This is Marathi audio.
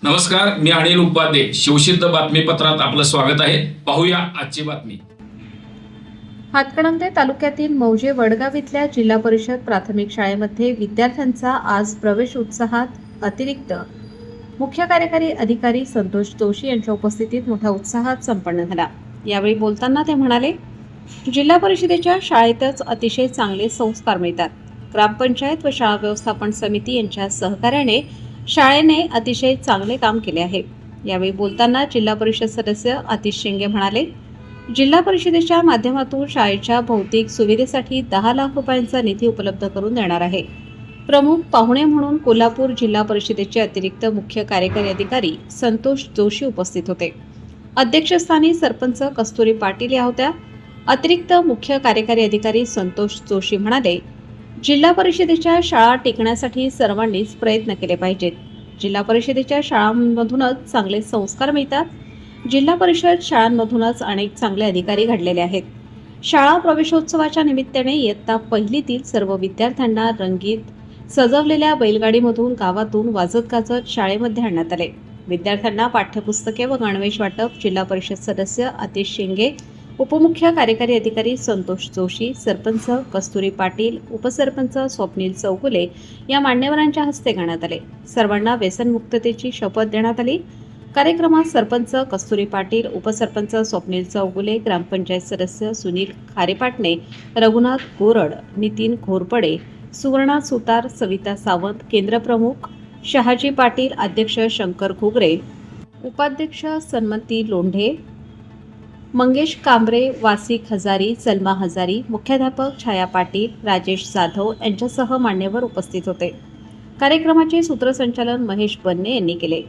नमस्कार, मी अनिल उपाध्ये. शिवसिद्ध बातमीपत्रात आपलं स्वागत आहे. पाहूया आजची बातमी. हातकणंगले तालुक्यातील मौजे वडगाव इथल्या जिल्हा परिषद प्राथमिक शाळेमध्ये विद्यार्थ्यांचा आज प्रवेश उत्साहात अतिरिक्त मुख्य कार्यकारी अधिकारी संतोष जोशी यांच्या उपस्थितीत मोठ्या उत्साहात संपन्न झाला. यावेळी बोलताना ते म्हणाले, जिल्हा परिषदेच्या शाळेतच अतिशय चांगले संस्कार मिळतात. ग्रामपंचायत व शाळा व्यवस्थापन समिती यांच्या सहकार्याने शाळेने अतिशय चांगले काम केले आहे. यावेळी बोलताना जिल्हा परिषद सदस्य आतिश शेंगे म्हणाले, जिल्हा परिषदेच्या माध्यमातून शाळेच्या भौतिक सुविधेसाठी 10 लाख रुपयांचा निधी उपलब्ध करून देणार आहे. प्रमुख पाहुणे म्हणून कोल्हापूर जिल्हा परिषदेचे अतिरिक्त मुख्य कार्यकारी अधिकारी संतोष जोशी उपस्थित होते. अध्यक्षस्थानी सरपंच कस्तुरी पाटील या होत्या. अतिरिक्त मुख्य कार्यकारी अधिकारी संतोष जोशी म्हणाले, जिल्हा परिषदेच्या शाळा टिकण्यासाठी सर्वांनीच प्रयत्न केले पाहिजेत. जिल्हा परिषदेच्या शाळांमधूनच चांगले संस्कार मिळतात. जिल्हा परिषद शाळांमधूनच अनेक चांगले अधिकारी घडलेले आहेत. शाळा प्रवेशोत्सवाच्या निमित्ताने इयत्ता पहिलीतील सर्व विद्यार्थ्यांना रंगीत सजवलेल्या बैलगाडीमधून गावातून वाजत गाजत शाळेमध्ये आणण्यात आले. विद्यार्थ्यांना पाठ्यपुस्तके व गणवेश वाटप जिल्हा परिषद सदस्य आतिश शेंगे, उपमुख्य कार्यकारी अधिकारी संतोष जोशी, सरपंच कस्तुरी पाटील, उपसरपंच स्वप्नील चौगुले या मान्यवरांच्या हस्ते करण्यात आले. सर्वांना व्यसनमुक्ततेची शपथ देण्यात आली. कार्यक्रमात सरपंच कस्तुरी पाटील, उपसरपंच स्वप्नील चौगुले, ग्रामपंचायत सदस्य सुनील खारेपाटणे, रघुनाथ गोरड, नितीन घोरपडे, सुवर्णा सुतार, सविता सावंत, केंद्रप्रमुख शहाजी पाटील, अध्यक्ष शंकर घुगरे, उपाध्यक्ष सन्मती लोंढे, मंगेश कांबरे, वासिक हजारी, सलमा हजारी, मुख्याध्यापक छाया पाटील, राजेश जाधव यांच्यासह मान्यवर उपस्थित होते. कार्यक्रमाचे सूत्रसंचालन महेश बन्ने यांनी केले.